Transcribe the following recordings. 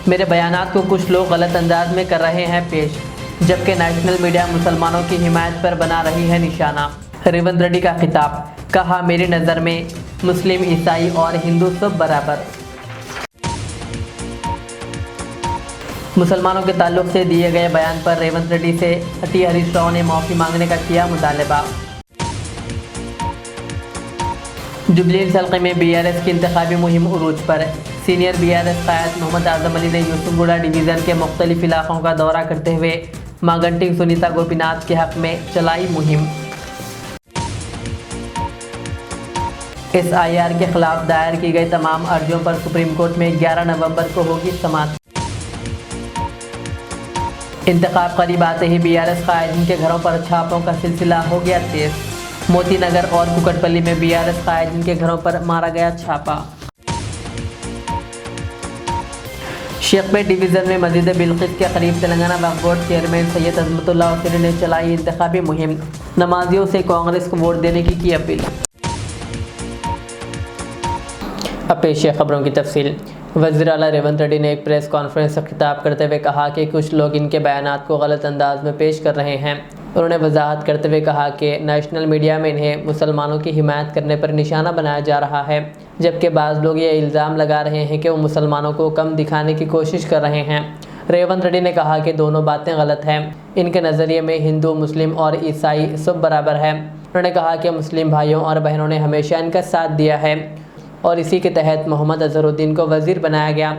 मेरे बयानात को कुछ लोग गलत अंदाज में कर रहे हैं पेश, जबकि नेशनल मीडिया मुसलमानों की हिमायत पर बना रही है निशाना। रेवंत रेड्डी का खिताब, कहा मेरी नज़र में मुस्लिम, ईसाई और हिंदू सब बराबर। मुसलमानों के ताल्लुक से दिए गए बयान पर रेवंत रेड्डी से टी हरीश राव ने माफ़ी मांगने का किया मुतालबा। जुबली हिल्स हल्के में बीआरएस की इंतखाबी मुहिम उरूज पर। सीनियर बीआरएस कायद मोहम्मद आजम अली ने यूसुफगुड़ा डिवीज़न के मुख्तलिफ इलाकों का दौरा करते हुए मां घंटी सुनीता गोपीनाथ के हक में चलाई मुहिम। SIR के खिलाफ दायर की गई तमाम अर्जियों पर सुप्रीम कोर्ट में 11 नवंबर को होगी समाअत। इंतखाब करीब आते ही बीआरएस कायदीन के घरों पर छापों का सिलसिला हो गया तेज। मोती नगर और कुकटपल्ली में बीआरएस कायदीन के घरों पर मारा गया छापा। शेखपेट डिवीज़न में मस्जिद बिल्किस के करीब तेलंगाना वक्फ बोर्ड चेयरमैन सैयद अजमतुल्लाह हुसैनी ने चलाई इंतखाबी मुहिम। नमाजियों से कांग्रेस को वोट देने की अपील। अब पेश है खबरों की तफसील। वज़ीर आला रेवंत रेड्डी ने एक प्रेस कॉन्फ्रेंस से खिताब करते हुए कहा कि कुछ लोग इनके बयानात को गलत अंदाज में पेश कर रहे हैं। उन्होंने वजाहत करते हुए कहा कि नेशनल मीडिया में इन्हें मुसलमानों की हिमायत करने पर निशाना बनाया जा रहा है, जबकि बाज़ लोग ये इल्ज़ाम लगा रहे हैं कि वो मुसलमानों को कम दिखाने की कोशिश कर रहे हैं। रेवंत रेड्डी ने कहा कि दोनों बातें गलत हैं। इनके नज़रिए में हिंदू, मुस्लिम और ईसाई सब बराबर है। उन्होंने कहा कि मुस्लिम भाइयों और बहनों ने हमेशा इनका साथ दिया है और इसी के तहत मोहम्मद अजहरुद्दीन को वज़ीर बनाया गया।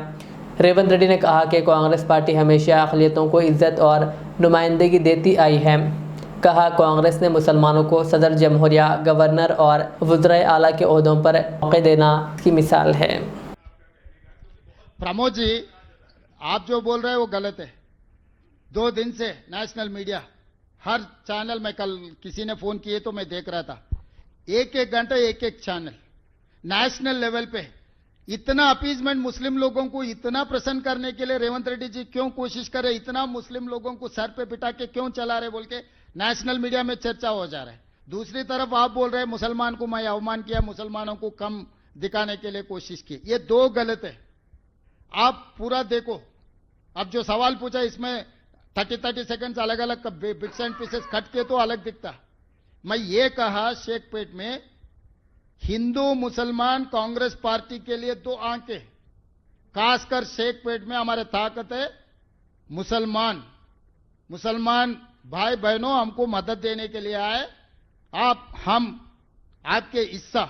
रेवंत रेड्डी ने कहा कि कांग्रेस पार्टी हमेशा अक़लियतों को इज़्ज़त और नुमाइंदगी देती आई है। कहा कांग्रेस ने मुसलमानों को सदर जमहूरिया, गवर्नर और वज़ीर आला के ओहदों पर मौक़े देना की मिसाल है। प्रमोद जी, आप जो बोल रहे हैं वो गलत है। 2 दिन से नेशनल मीडिया हर चैनल में, कल किसी ने फोन किए तो मैं देख रहा था, एक घंटा एक चैनल नेशनल लेवल पे इतना अपीजमेंट मुस्लिम लोगों को इतना प्रसन्न करने के लिए रेवंत रेड्डी जी क्यों कोशिश कर रहे, इतना मुस्लिम लोगों को सर पे बिठा के क्यों चला रहे बोल के नेशनल मीडिया में चर्चा हो जा रहा है। दूसरी तरफ आप बोल रहे हैं मुसलमान को मैं अवमान किया, मुसलमानों को कम दिखाने के लिए कोशिश की। ये 2 गलत है। आप पूरा देखो, अब जो सवाल पूछा इसमें 30 सेकंड्स अलग अलग बिट्स एंड पीसेस कट के तो अलग दिखता। मैं ये कहा शेखपेट में हिंदू मुसलमान कांग्रेस पार्टी के लिए 2 आंखें, खासकर शेखपेट में हमारे ताकत है मुसलमान भाई बहनों, हमको मदद देने के लिए आए। हम आपके हिस्सा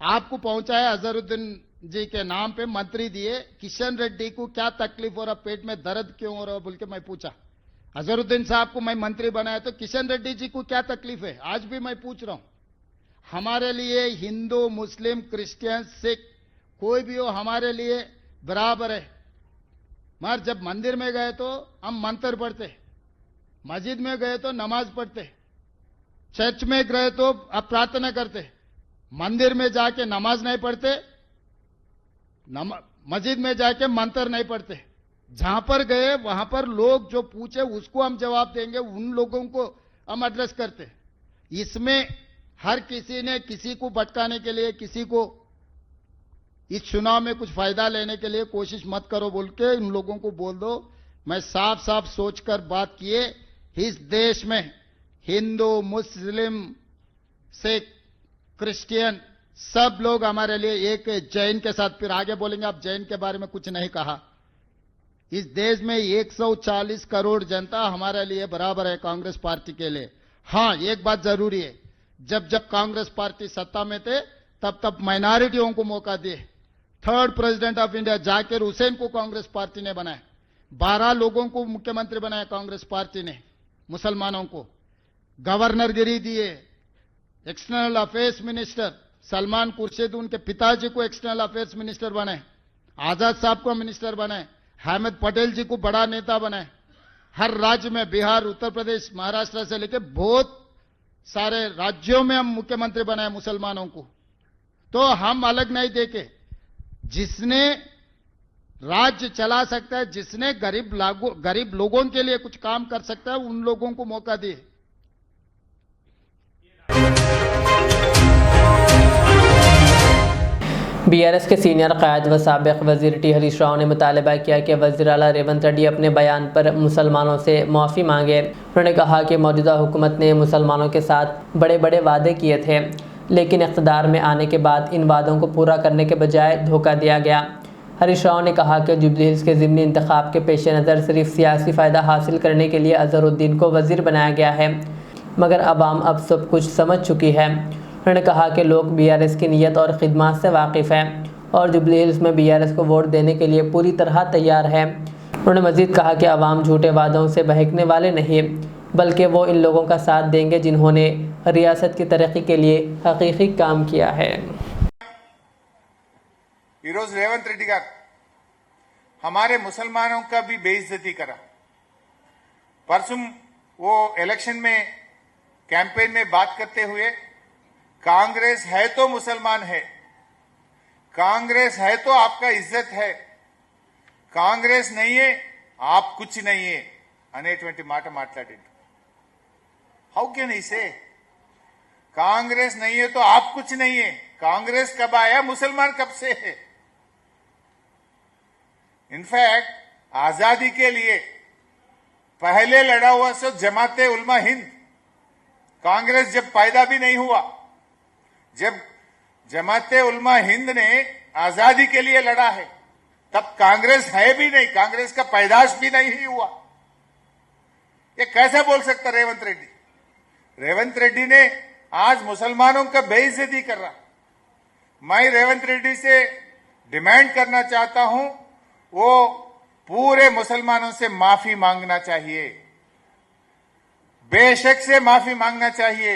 आपको पहुंचाए। अजहरुद्दीन जी के नाम पे मंत्री दिए। किशन रेड्डी को क्या तकलीफ हो रहा, पेट में दर्द क्यों हो रहा बोल के मैं पूछा। अजहरुद्दीन साहब को मैं मंत्री बनाया तो किशन रेड्डी जी को क्या तकलीफ है, आज भी मैं पूछ रहा हूं। हमारे लिए हिंदू, मुस्लिम, क्रिश्चियन, सिख कोई भी हो हमारे लिए बराबर है। मगर जब मंदिर में गए तो हम मंत्र पढ़ते, मस्जिद में गए तो नमाज पढ़ते, चर्च में गए तो अब प्रार्थना करते। मंदिर में जाके नमाज नहीं पढ़ते, मस्जिद में जाके मंत्र नहीं पढ़ते। जहां पर गए वहां पर लोग जो पूछे उसको हम जवाब देंगे, उन लोगों को हम एड्रेस करते। इसमें हर किसी ने किसी को भटकाने के लिए, किसी को इस चुनाव में कुछ फायदा लेने के लिए कोशिश मत करो बोल के इन लोगों को बोल दो। मैं साफ साफ सोचकर बात किए। इस देश में हिंदू, मुस्लिम, सिख, क्रिश्चियन सब लोग हमारे लिए एक है। जैन के साथ फिर आगे बोलेंगे, आप जैन के बारे में कुछ नहीं कहा। इस देश में 140 करोड़ जनता हमारे लिए बराबर है कांग्रेस पार्टी के लिए। हां, एक बात जरूरी है, जब कांग्रेस पार्टी सत्ता में थे तब माइनॉरिटियों को मौका दिए। 3rd president of India Zakir Hussain को कांग्रेस पार्टी ने बनाया। 12 लोगों को मुख्यमंत्री बनाया कांग्रेस पार्टी ने। मुसलमानों को गवर्नरगिरी दिए। External affairs minister Salman Khurshid, उनके पिताजी को एक्सटर्नल अफेयर्स मिनिस्टर बनाए। आजाद साहब को मिनिस्टर बनाए। अहमद पटेल जी को बड़ा नेता बनाए। हर राज्य में, बिहार, उत्तर प्रदेश, महाराष्ट्र से लेकर बहुत सारे राज्यों में हम मुख्यमंत्री बनाए मुसलमानों को। तो हम अलग नहीं देखे। जिसने राज्य चला सकता है, जिसने गरीब लोगों के लिए कुछ काम कर सकता है, उन लोगों को मौका दिए। बीआरएस के सीनियर कायद व साबिक वजीर टी हरीश राव ने मुतालबा किया कि वज़ीर आला रेवंत रेड्डी अपने बयान पर मुसलमानों से माफ़ी मांगे। उन्होंने कहा कि मौजूदा हुकूमत ने मुसलमानों के साथ बड़े बड़े वादे किए थे, लेकिन इक़्तिदार में आने के बाद इन वादों को पूरा करने के बजाय धोखा दिया गया। हरीश राव ने कहा कि जुबली हिल्स के ज़िमनी इंतखाब के पेश नज़र सिर्फ सियासी फ़ायदा हासिल करने के लिए अज़हरुद्दीन को वज़ीर बनाया गया है, मगर अवाम अब सब कुछ समझ चुकी है। उन्होंने कहा कि लोग बीआरएस की नीयत और ख़िदमत से वाकिफ़ हैं और जुबली हिल्स में बीआरएस को वोट देने के लिए पूरी तरह तैयार है। उन्होंने मज़ीद कहा कि अवाम झूठे वादों से बहकने वाले नहीं, बल्कि वो इन लोगों का साथ देंगे जिन्होंने रियासत की तरक्की के लिए हकीकी काम किया है। रेवंत रेड्डी गाరు हमारे मुसलमानों का भी बेइज्जती करा। परसों वो इलेक्शन में कैंपेन में बात करते हुए कांग्रेस है तो मुसलमान है, कांग्रेस है तो आपका इज्जत है, कांग्रेस नहीं है आप कुछ नहीं है అనేటువంటి మాట మాట్లాడిండు। हाउ कैन ही से कांग्रेस नहीं है तो आप कुछ नहीं है? कांग्रेस कब आया, मुसलमान कब से है? इनफैक्ट आजादी के लिए पहले लड़ा हुआ सब जमाते उलमा हिंद, कांग्रेस जब पैदा भी नहीं हुआ, जब जमाते उलमा हिंद ने आजादी के लिए लड़ा है तब कांग्रेस है भी नहीं, कांग्रेस का पैदाश भी नहीं हुआ। ये कैसा बोल सकता रेवंत रेड्डी? रेवंत रेड्डी ने आज मुसलमानों का बेइज्जती कर रहा। मैं रेवंत रेड्डी से डिमांड करना चाहता हूं वो पूरे मुसलमानों से माफी मांगना चाहिए, बेशक से माफी मांगना चाहिए।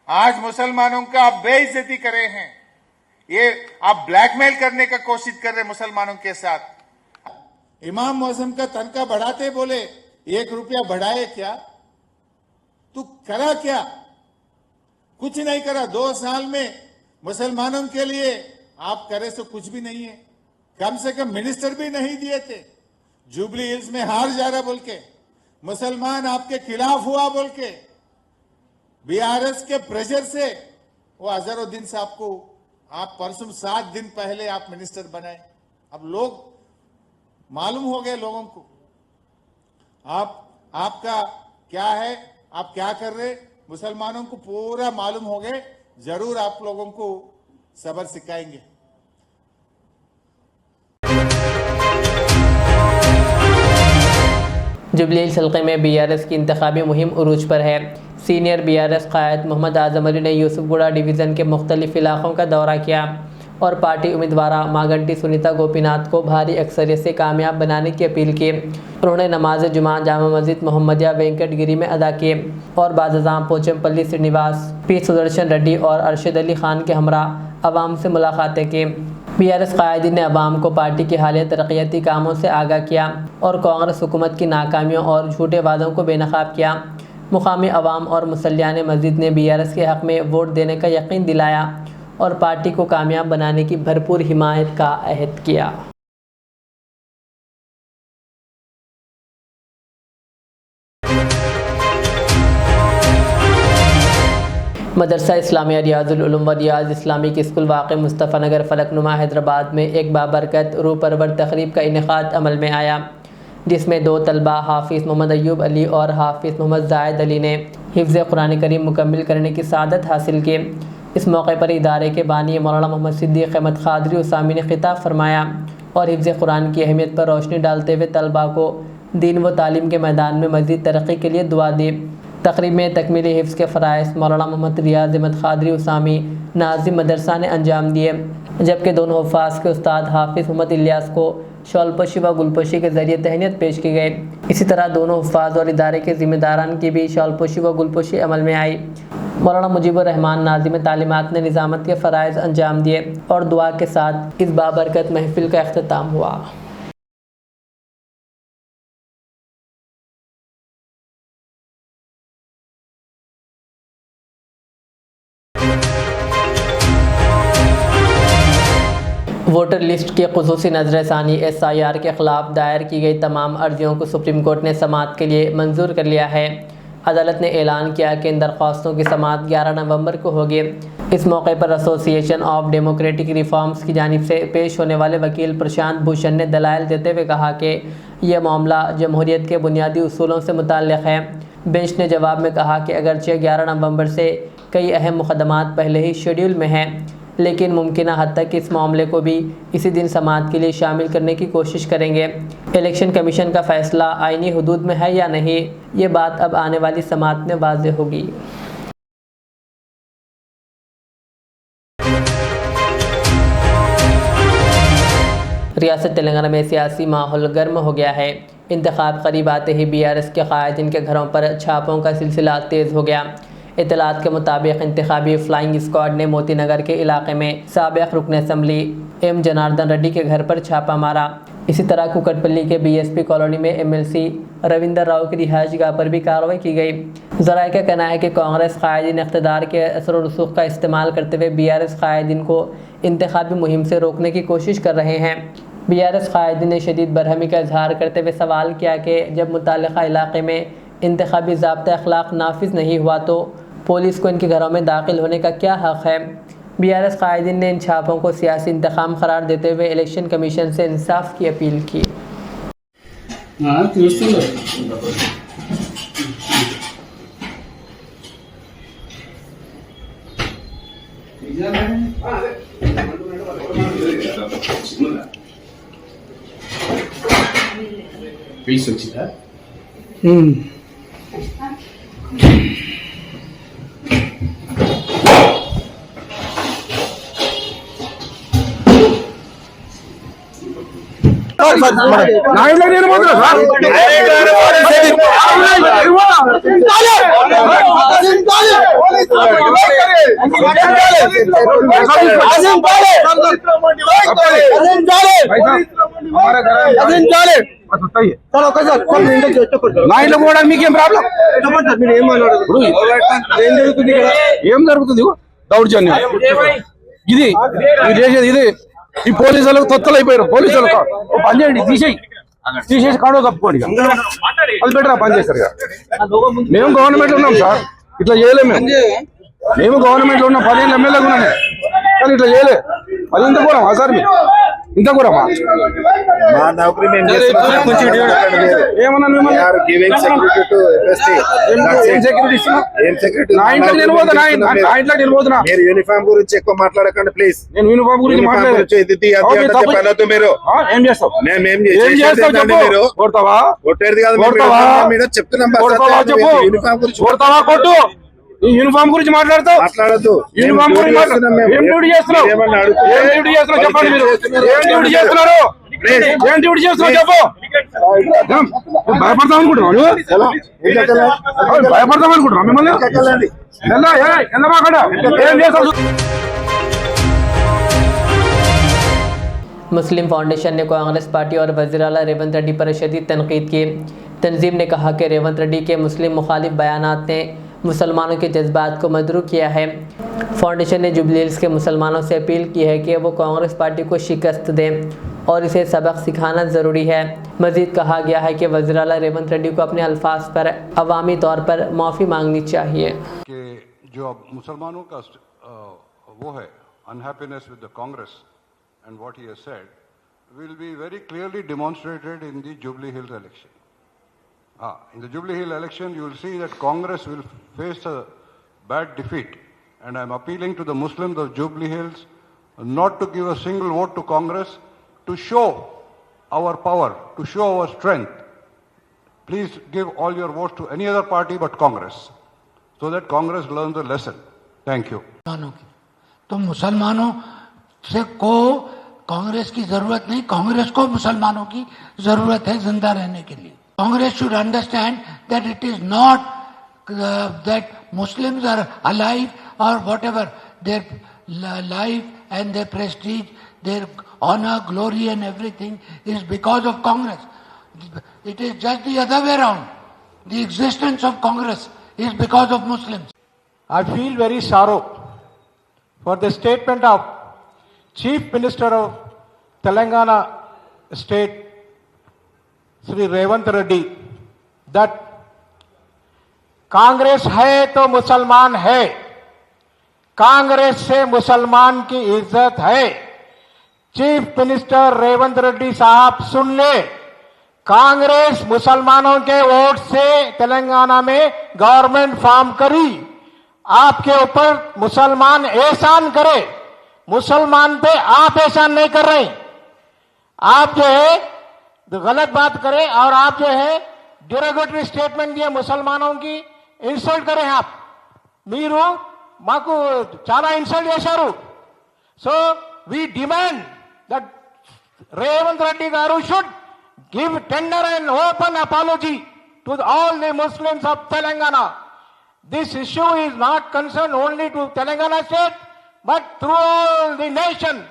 आज मुसलमानों का आप बेइज्जती कर रहे हैं, ये आप ब्लैकमेल करने का कोशिश कर रहे मुसलमानों के साथ। इमाम मौसम का तनख्वाह बढ़ाते बोले 1 रुपया बढ़ाए क्या? तू करा क्या? कुछ नहीं करा। 2 साल में मुसलमानों के लिए आप करे तो कुछ भी नहीं है। कम से कम मिनिस्टर भी नहीं दिए थे। जुबली हिल्स में हार जा रहा बोल के, मुसलमान आपके खिलाफ हुआ बोल के, बीआरएस के प्रेशर से वो अजहरुद्दीन साहब को आप परसों 7 दिन पहले आप मिनिस्टर बनाए। अब लोग मालूम हो गए लोगों को आपका क्या है, आप क्या कर रहे, मुसलमानों को पूरा मालूम हो गए। जरूर आप लोगों को सबक सिखाएंगे। जुबली हिल्स हल्के में बीआरएस की इंतखाबी मुहिम उरूज पर है। सीनियर बीआरएस कायद मोहम्मद आजम अली ने यूसुफगुड़ा डिवीज़न के मुख्तलिफ इलाकों का दौरा किया और पार्टी उम्मीदवार मागंटी सुनीता गोपीनाथ को भारी अक्सरियत से कामयाब बनाने की अपील की। उन्होंने नमाज जुमा जामा मस्जिद मोहम्मदिया वेंकटगिरी में अदा किए और बाज़ाम पोचमपल्ली श्रीनिवास, पी सुदर्शन रेड्डी और अरशद अली खान के हमरा अवाम से मुलाकातें की। बीआरएस कायदीन ने अवाम को पार्टी के हालिया तरक्याती कामों से आगाह किया और कांग्रेस हुकूमत की नाकामियों और झूठे वादों को बेनकाब किया। मुकामी अवाम और मुसल्लियान मस्जिद ने बीआरएस के हक़ में वोट देने का यकीन दिलाया और पार्टी को कामयाब बनाने की भरपूर हिमायत का अहद किया। मदरसा इस्लामिया रियाजुल उलूम व रियाज इस्लामिक स्कूल वाक़ मुस्तफ़ा नगर फलकनुमा हैदराबाद में एक बाबरकत रूह परवर तकरीब का इनेकाद अमल में आया, जिसमें 2 तलबा हाफिज़ मोहम्मद अयूब अली और हाफिज़ मोहम्मद जायद अली ने हिफ्ज़ कुरान करीम मुकम्मिल करने की सआदत हासिल की। इस मौके पर इदारे के बानी मौलाना मोहम्मद सिद्दीक़ अहमद क़ादरी उसामी ने खिताब फरमाया और हिफ्ज़ कुरान की अहमियत पर रोशनी डालते हुए तलबा को दीन व तालीम के मैदान में मज़ीद तरक्की के लिए दुआ दी। तकरीब में तकमीली हिफ्ज़ के फ़राइज़ मौलाना मोहम्मद रियाज़ अहमद क़ादरी उसामी नाज़िम मदरसा ने अंजाम दिए, जबकि दोनों हुफ़ाज़ के उस्ताद हाफिज़ मोहम्मद इलियास को शॉलपोशी व गुलपोशी के ज़रिए तहनीत पेश की गई। इसी तरह दोनों हुफ़ाज़ और इदारे के ज़िम्मेदारान की भी शॉलपोशी व गुलपोशी अमल में आई। मौलाना मुजीबुर रहमान नाज़िम तालीमात ने निज़ामत के फ़राइज़ अंजाम दिए और दुआ के साथ इस बाबरकत महफिल का अख्तिताम हुआ। वोटर लिस्ट के ख़ुसूसी नज़रसानी SIR के ख़िलाफ़ दायर की गई तमाम अर्जियों को सुप्रीम कोर्ट ने समाअत के लिए मंजूर कर लिया है। अदालत ने ऐलान किया कि इन दरख्वास्तों की समाअत 11 नवंबर को होगी। इस मौके पर एसोसिएशन ऑफ डेमोक्रेटिक रिफॉर्म्स की जानिब से पेश होने वाले वकील प्रशांत भूषण ने दलाइल देते हुए कहा कि यह मामला जमहूरियत के बुनियादी उसूलों से मुताल्लिक़ है। बेंच ने जवाब में कहा कि अगरचे 11 नवंबर से कई अहम मुकदमात पहले ही शेड्यूल में हैं, लेकिन मुमकिन हद तक इस मामले को भी इसी दिन समाअत के लिए शामिल करने की कोशिश करेंगे। इलेक्शन कमीशन का फैसला आईनी हदूद में है या नहीं, ये बात अब आने वाली समाअत में वाज़ेह होगी। रियासत तेलंगाना में सियासी माहौल गर्म हो गया है। इंतखाब करीब आते ही BRS के कायदीन के घरों पर छापों का सिलसिला तेज़ हो गया। इतलात के मुताबिक इंतखाबी फ्लाइंग स्क्वाड ने मोती नगर के इलाके में साबिक़ रुकन असम्बली M जनार्दन रेड्डी के घर पर छापा मारा। इसी तरह कुकटपल्ली के BSP कॉलोनी में MLC रविंदर राव की रिहाइशगाह पर भी कार्रवाई की गई। ज़राए का कहना है कि कांग्रेस कायदीन इक़्तिदार के असर व रसूख का इस्तेमाल करते हुए BRS कायदीन को इंतखाबी मुहिम से रोकने की कोशिश कर रहे हैं। BRS कायदीन ने शदीद बरहमी का इजहार करते हुए सवाल किया कि जब मुताल्लिक़ा इलाके में इंतखाबी ज़ाब्ता अखलाक नाफिज नहीं हुआ तो पुलिस को इनके घरों में दाखिल होने का क्या हक़ है। BRS कायदीन ने इन छापों को सियासी इंतकाम करार देते हुए इलेक्शन कमीशन से इंसाफ की अपील की। మీకేం ప్రాబ్లం ఏం జరుగుతుంది దౌర్జన్యం ఇది చేసేది ఇది ఈ పోలీసులకు తొత్తలు అయిపోయారు పోలీసులకు పని చేయండి తీసేసి కాడో కప్పుకోండి అది బెటర్ పని చేస్తారు మేము గవర్నమెంట్ లో ఉన్నాం సార్ ఇట్లా చేయలేము మేము గవర్నమెంట్ లో ఉన్నాం 10 ఎమ్మెల్యేలు ఉన్నాం కానీ ఇట్లా చేయలే అది ఇంత కూడా సార్ మీరు ఇంత కూడా మా నౌకరీ మేము ఏమన్నా మీరు యూనిఫామ్ గురించి ఎక్కువ మాట్లాడకండి ప్లీజ్. నేను యూనిఫామ్ గురించి మాట్లాడదు మీరు ఏం చేస్తావు మీరు కొట్టేది కాదు మీరు చెప్తున్నాం యూనిఫామ్ గురించి కొడతావా కొట్టు ఈ యూనిఫామ్ గురించి మాట్లాడతావు యూనిఫామ్ గురించి ఏం డ్యూటీ చేస్తున్నావు చెప్పండి మీరు ఏం డ్యూటీ చేస్తున్నారు ఏం డ్యూటీ చేస్తున్నావు చెప్పు భయపడతాం అనుకుంటున్నావు భయపడతాం అనుకుంటున్నావు మిమ్మల్ని ఏం చేస్తావు. मुस्लिम फाउंडेशन ने कांग्रेस पार्टी और वज़ीर-ए-आला रेवंत रेड्डी पर शदीद तनकीद की। तंजीम ने कहा कि रेवंत रेड्डी के मुस्लिम मुखालिफ बयानात ने मुसलमानों के जज्बात को मदरू किया है। फाउंडेशन ने जुबली हिल्स के मुसलमानों से अपील की है कि वो कांग्रेस पार्टी को शिकस्त दें और इसे सबक सिखाना ज़रूरी है। मज़ीद कहा गया है कि वज़ीर-ए-आला रेवंत रेड्डी को अपने अल्फाज पर अवामी तौर पर माफ़ी मांगनी चाहिए। कि जो अब मुसलमानों का वो है unhappiness with the Congress and what he has said will be very clearly demonstrated in the Jubilee Hills election. In the Jubilee Hill election, you will see that Congress will face a bad defeat, and I am appealing to the Muslims of Jubilee Hills not to give a single vote to Congress, to show our power, to show our strength. Please give all your votes to any other party but Congress, so that Congress learns a lesson. Thank you. तो मुसलमानों से को कांग्रेस की जरूरत नहीं, कांग्रेस को मुसलमानों की जरूरत है जिंदा रहने के लिए. Congress should understand that it is not that Muslims are alive और whatever their life and their prestige, their honour, glory and everything is because of Congress. It is just the other way around. The existence of Congress is because of Muslims. I feel very sorrow for the statement of Chief Minister of Telangana State, Sri Revanth Reddy, that Congress है तो मुसलमान है. कांग्रेस से मुसलमान की इज्जत है। Chief minister Revanth Reddy साहब सुन ले, कांग्रेस मुसलमानों के वोट से तेलंगाना में गवर्नमेंट फॉर्म करी। आपके ऊपर मुसलमान एहसान करे, मुसलमान पे आप एहसान नहीं कर रहे। आप जो है गलत बात करें और आप जो है डिरोगेटरी स्टेटमेंट दिए, मुसलमानों की इन्सल्ट करें। आप మీరు మాకు చాలా ఇన్సల్ట్ చేశారు. So we demand that Revanth Reddy garu should give tender and open apology to all the Muslims of Telangana. This issue is not concern only to Telangana state but through all the nation.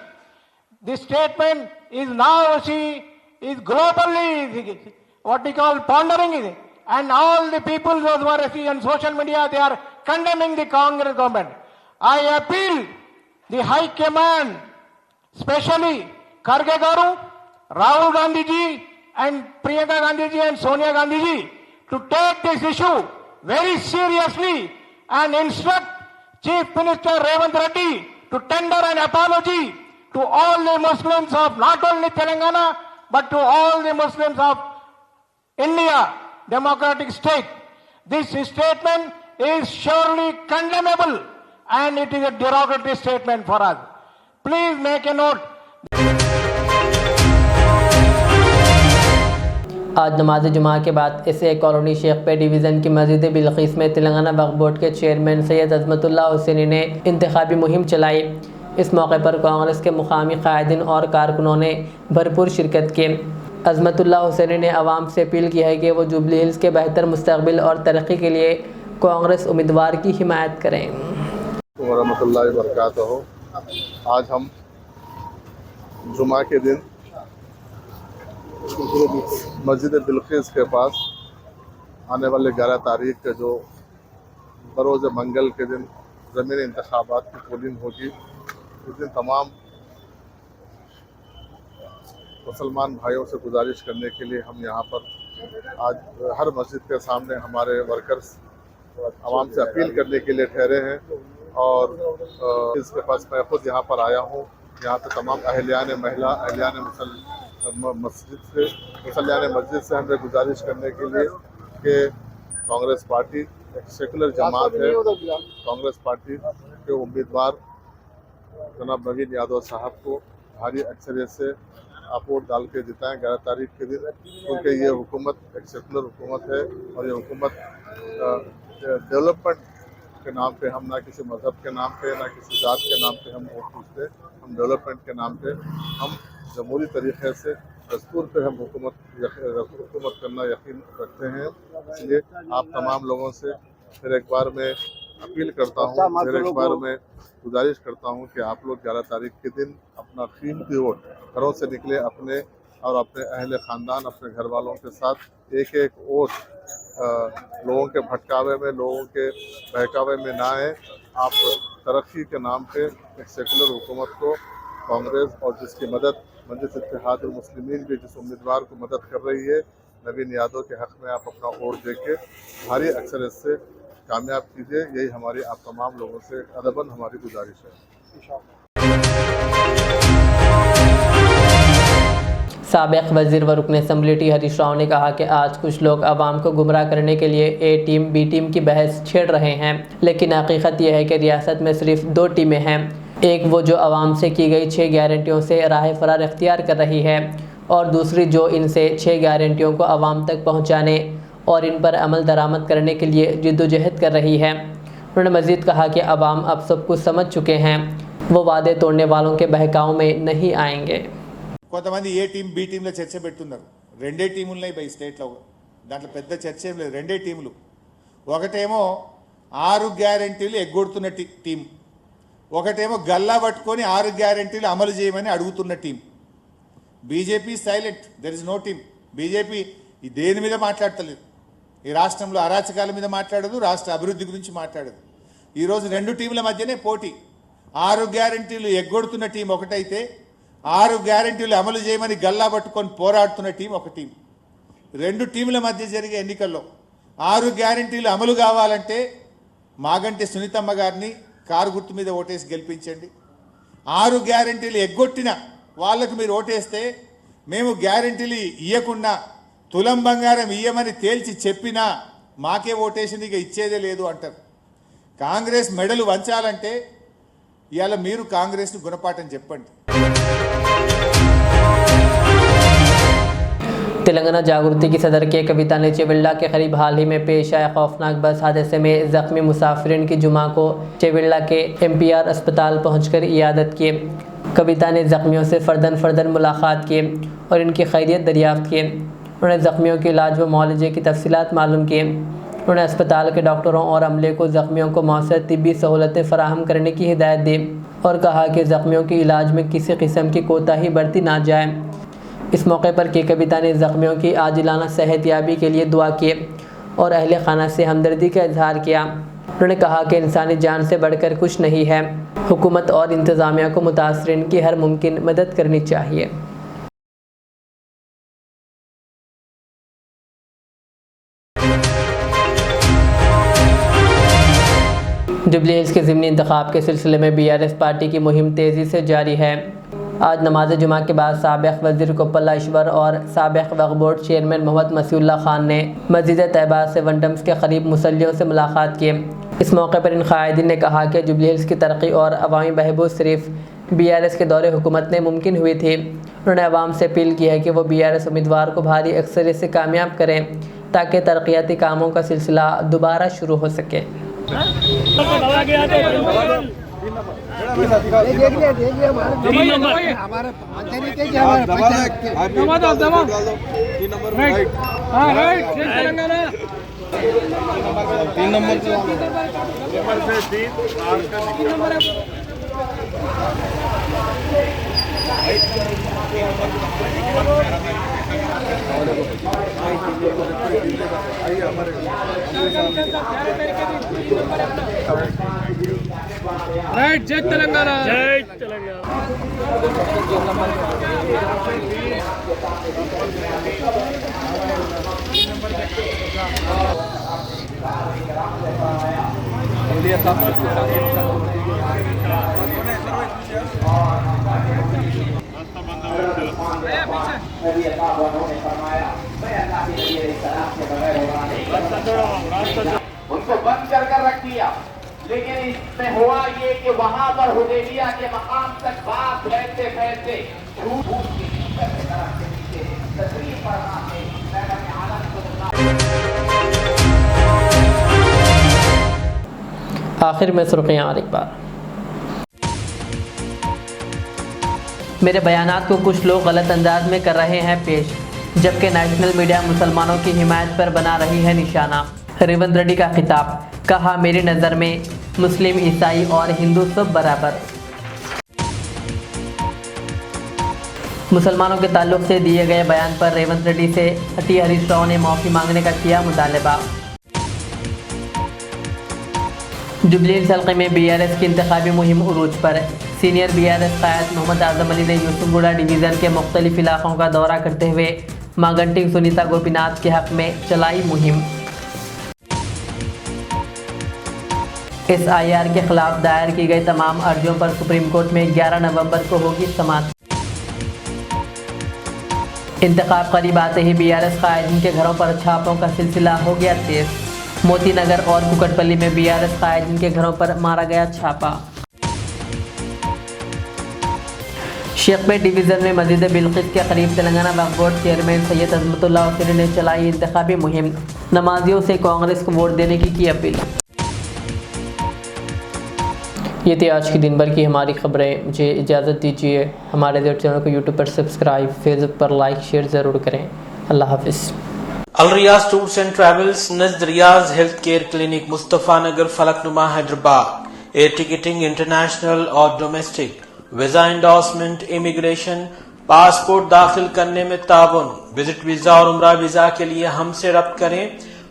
The statement is now is globally what we call pondering it, and all the people those who are on social media, they are condemning the Congress government. I appeal the high command, especially Kharge garu, Rahul Gandhi ji and Priyanka Gandhi ji and Sonia Gandhi ji, to take this issue very seriously and instruct Chief Minister Revanth Reddy to tender an apology to all the Muslims of not only Telangana but to all the Muslims of India, democratic state. This statement is surely condemnable and it is a derogatory statement for us. Please make a note. आज नमाज जुमा के बाद इसे colony Sheikh पे division की मस्जिद बिल्किस में तेलंगाना वक्फ बोर्ड के चेयरमैन सैयद अजमतुल्लाह हुसैनी ने इंतखाबी मुहिम चलाई। इस मौके पर कांग्रेस के मुकामी कायदीन और कारकुनों ने भरपूर शिरकत की। अजमतुल्लाह हुसैनी ने आवाम से अपील की है कि वो जुबली हिल्स के बेहतर मुस्तकबिल और तरक्की के लिए कांग्रेस उम्मीदवार की हिमायत करें। वरहमतुल्लाहि वबरकातुहू। आज हम जुमा के दिन मस्जिद बिल्किस के पास आने वाले 11 तारीख के जो बरोज़ मंगल के दिन ज़मीनी इंतखाबात की पोलिंग होगी, उस दिन तमाम मुसलमान भाइयों से गुजारिश करने के लिए हम यहाँ पर आज हर मस्जिद के सामने हमारे वर्कर्स आवाम से अपील करने के लिए ठहरे हैं। और इसके पास मैं खुद यहाँ पर आया हूँ। यहाँ पे तमाम अहलियान महिला, अहलियान मस्जिद से हमें गुजारिश करने के लिए कि कांग्रेस पार्टी एक सेकुलर जमात है। कांग्रेस पार्टी के उम्मीदवार जनाब नवीन यादव साहब को भारी अक्सरियत से आप वोट डाल के जिताएं 11 तारीख के दिन, क्योंकि ये हुकूमत एक सेकुलर हुकूमत है और ये हुकूमत डेवलपमेंट के नाम पे, हम ना किसी मज़हब के नाम पे ना किसी जात के नाम पे हम वोट पूछते, हम डेवलपमेंट के नाम पे हम जमहूरी तरीक़े से दस्तूर पे हम हुकूमत करना यकीन रखते हैं। इसलिए आप तमाम लोगों से फिर एक बार मैं अपील करता हूँ, फिर एक बार मैं गुजारिश करता हूँ कि आप लोग 11 तारीख के दिन अपना कीमती वोट घरों से निकले, अपने और अपने अहले ख़ानदान, अपने घर वालों के साथ एक एक वोट लोगों के भटकावे में, लोगों के बहकावे में ना आए। आप तरक्की के नाम पे एक सेकुलर हुकूमत को कांग्रेस और जिसकी मदद मजलिस इत्तेहादुल मुस्लिमीन भी जिस उम्मीदवार को मदद कर रही है नवीन यादव के हक़ में आप अपना वोट दे के भारी अक्सरियत से कामयाब कीजिए। यही हमारी आप तमाम लोगों से अदबन हमारी गुजारिश है। साबिक़ वज़ीर व रुकन असम्बली टी हरीश राव ने कहा कि आज कुछ लोग आवाम को गुमराह करने के लिए ए टीम बी टीम की बहस छेड़ रहे हैं, लेकिन हकीकत यह है कि रियासत में सिर्फ 2 टीमें हैं। एक वो जो आवाम से की गई 6 गारंटियों से राह फरार इख्तियार कर रही है और दूसरी जो इनसे 6 गारंटियों को आवाम तक पहुँचाने और इन पर अमल दरामद करने के लिए जिद्दोजहद कर रही है। उन्होंने मज़ीद कहा कि अवाम अब सब कुछ समझ चुके हैं, वो वादे तोड़ने वालों के बहकाव में नहीं आएंगे। కొంతమంది ఏ టీం బి టీంలో చర్చ పెడుతున్నారు. 2 టీములు ఉన్నాయి బై స్టేట్లో, దాంట్లో పెద్ద చర్చ ఏం లేదు. 2 టీములు, ఒకటేమో 6 గ్యారెంటీలు ఎగ్గొడుతున్న టీం, ఒకటేమో గల్లా పట్టుకొని 6 గ్యారెంటీలు అమలు చేయమని అడుగుతున్న team. BJP silent, there is no team. BJP దేని మీద మాట్లాడతలేదు. ఈ రాష్ట్రంలో అరాచకాల మీద మాట్లాడదు, రాష్ట్ర అభివృద్ధి గురించి మాట్లాడదు. ఈరోజు 2 టీముల మధ్యనే పోటీ. 6 గ్యారెంటీలు ఎగ్గొడుతున్న టీం ఒకటైతే 6 గ్యారెంటీలు అమలు చేయమని గల్లా పట్టుకొని పోరాడుతున్న టీం ఒక టీం. 2 టీముల మధ్య జరిగే ఎన్నికల్లో 6 గ్యారెంటీలు అమలు కావాలంటే మాగంటి సునీతమ్మ గారిని, కారు గుర్తు మీద ఓటేసి గెలిపించండి. 6 గ్యారెంటీలు ఎగ్గొట్టిన వాళ్ళకు మీరు ఓటేస్తే, మేము గ్యారెంటీలు ఇవ్వకుండా తులం బంగారం ఇయ్యమని తేల్చి చెప్పినా మాకే ఓటేసింది, ఇక ఇచ్చేదే లేదు అంటారు. కాంగ్రెస్ మెడలు వంచాలంటే ఇవాళ మీరు కాంగ్రెస్ను గుణపాఠం చెప్పండి. तेलंगाना जागृति की सदर के कविता ने चेविल्ला के करीब हाल ही में पेश आए खौफनाक बस हादसे में जख्मी मुसाफिरीन की जुमा को चेविल्ला के MPR अस्पताल पहुंचकर इयादत किए। कविता ने जख्मियों से फर्दन मुलाकात किए और इनकी खैरियत दरियाफ्त किए। उन्होंने जख्मियों के इलाज व मुआलजे की तफसीलात मालूम किए। उन्होंने अस्पताल के डॉक्टरों और अमले को जख्मियों को मौसर तिब्बी सहूलतें फराहम करने की हिदायत दी और कहा कि जख्मियों के इलाज में किसी किस्म की कोताही बरती ना जाए। इस मौके पर के कविता ने जख्मियों की आजिलाना सेहतयाबी के लिए दुआ किए और अहले खाना से हमदर्दी का इजहार किया। उन्होंने कहा कि इंसानी जान से बढ़कर कुछ नहीं है। हुकूमत और इंतज़ामिया को मुतासरीन की हर मुमकिन मदद करनी चाहिए। जुबली हिल्स के ज़िमनी इंतखाब के सिलसिले में BRS पार्टी की मुहिम तेज़ी से जारी है। आज नमाज जुमा के बाद साबिक़ वज़ीर कोप्पला ईश्वर और साबिक़ वक्फ़ बोर्ड चेयरमैन मोहम्मद मसीउल्लाह खान ने मस्जिद तैयबा से वनडम्स के करीब मुसल्लियों से मुलाकात की। इस मौके पर इन क़ायदीन ने कहा कि जुबली हिल्स की तरक्की और अवामी बहबूद सिर्फ BRS के दौरे हुकूमत ने मुमकिन हुई थी। उन्होंने अवाम से अपील की है कि वो BRS उम्मीदवार को भारी अक्सरियत से कामयाब करें ताकि तरक्याती कामों का सिलसिला दोबारा शुरू हो सके। राइट, जय तेलंगाना, जय तेलंगाना। उनको बंद कर रख दिया, लेकिन इसमें हुआ ये कि वहां पर हुदैबिया के मकाम तक बात फैलते फैलते आखिर में सुर्खियां और एक बार। मेरे बयानात को कुछ लोग गलत अंदाज में कर रहे हैं पेश, जबकि नेशनल मीडिया मुसलमानों की हिमायत पर बना रही है निशाना। रेवंत रेड्डी का खिताब, कहा मेरी नज़र में मुस्लिम, ईसाई और हिंदू सब बराबर। मुसलमानों के ताल्लुक से दिए गए बयान पर रेवंत रेड्डी से टी हरीश राव ने माफ़ी मांगने का किया मुतालबा। जुबली हिल्स हल्के में BRS की इंतखाबी मुहिम उरूज पर। सीनियर BRS क़ायद मोहम्मद आज़म अली ने यूसुफगुड़ा डिवीज़न के मुख्तलिफ इलाक़ों का दौरा करते हुए मां घंटी सुनीता गोपीनाथ के हक़ में चलाई मुहिम। SIR के खिलाफ दायर की गई तमाम अर्जियों पर सुप्रीम कोर्ट में 11 नवंबर को होगी समाअत। इंतखाब करीब आते ही BRS क़ायदीन के घरों पर छापों का सिलसिला हो गया तेज। मोती नगर और कुकटपल्ली में BRS क़ायदीन के घरों पर मारा गया छापा। शेखपेट डिवीज़न में मस्जिद बिल्किस के करीब तेलंगाना वक्फ बोर्ड चेयरमैन सैयद अजमतुल्लाह हुसैन ने चलाई इंतखाबी मुहिम। नमाजियों से कांग्रेस को वोट देने की अपील। ये थी आज की दिन भर की हमारी खबरें। मुझे इजाज़त दीजिए। हमारे चैनल को यूट्यूब पर सब्सक्राइब, फेसबुक पर लाइक शेयर ज़रूर करें। अल्लाह हाफिज़। Al Riyaz tours and travels Najd Riyaz health care clinic, Mustafa Nagar, Falaknuma, Hyderabad. Air ticketing international और domestic, visa endorsement, immigration, passport दाखिल करने में ताउन। विजिट वीजा और उम्रा वीजा के लिए हमसे रब्त करें।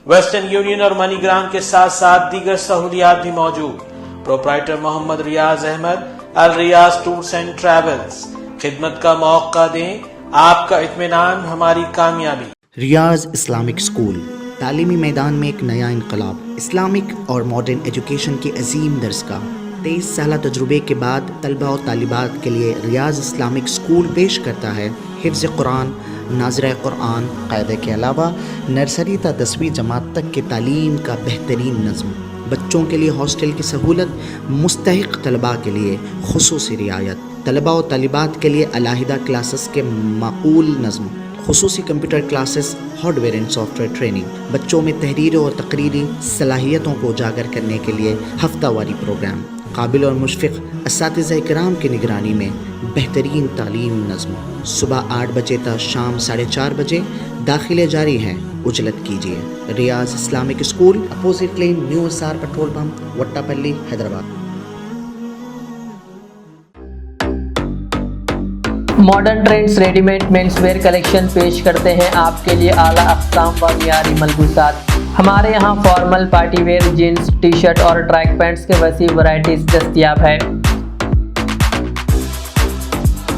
वेस्टर्न यूनियन और मनीग्राम के साथ साथ दीगर सहूलियात भी मौजूद। Proprietor Mohammad Riyaz Ahmed, Al Riyaz tours and travels. खिदमत का मौका दें, आपका इत्मीनान हमारी कामयाबी। रियाज इस्लामिक स्कूल, तालीमी मैदान में एक नया इनकलाब। इस्लामिक और मॉडर्न एजुकेशन की अजीम दरसगाह, 23 साल तजुर्बे के बाद तलबा और तालिबात के लिए रियाज इस्लामिक स्कूल पेश करता है हिफ्ज़ कुरान, नाज़िरा कुरान, क़ायदे के अलावा नर्सरी ता 10वीं जमात तक की तालीम का बेहतरीन नज़्म। बच्चों के लिए हॉस्टल की सहूलत, मुस्तहिक़ तलबा के लिए खुसूसी रियायत, तलबा और तालिबात के लिए अलहदा क्लासेस के माकूल नज़्म, खुसूसी computer classes, hardware and software training, बच्चों में तहरीरी और तकरीरी सलाहियतों को उजागर करने के लिए हफ्तावारी प्रोग्राम, काबिल और मुशफ़िक़ असातिज़ा इकराम की निगरानी में बेहतरीन तालीम नज़्म। सुबह 8 बजे तक शाम 4:30 बजे दाखिले जारी हैं, उजलत कीजिए। Riyaz Islamic school, opposite lane, new SR petrol pump, Vattapally, Hyderabad. Modern trends readymade menswear collection पेश करते हैं आपके लिए आला अक़साम व मियारी मलबूसात। हमारे यहाँ formal, party wear, jeans, T shirt और ट्रैक पैंट्स के वसी वैरायटीज दस्तयाब है।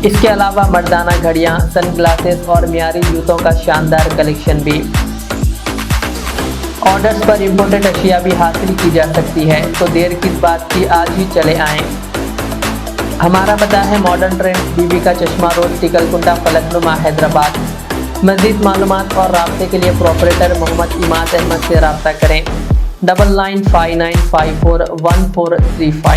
इसके अलावा मर्दाना घड़ियाँ, सनग्लासेस और मियारी जूतों का शानदार कलेक्शन भी। ऑर्डर्स पर इम्पोर्टेड अशिया भी हासिल की जा सकती है, तो देर किस बात की, आज ही चले आएँ। हमारा पता है मॉडर्न ट्रेंड्स, बीबी का चश्मा रोड, टिकलकुंडा, फलकनुमा, हैदराबाद। मज़ीद मालूमात और राब्ते के लिए प्रोपरेटर मोहम्मद इमाद अहमद से रब्ता करें। 9959541435।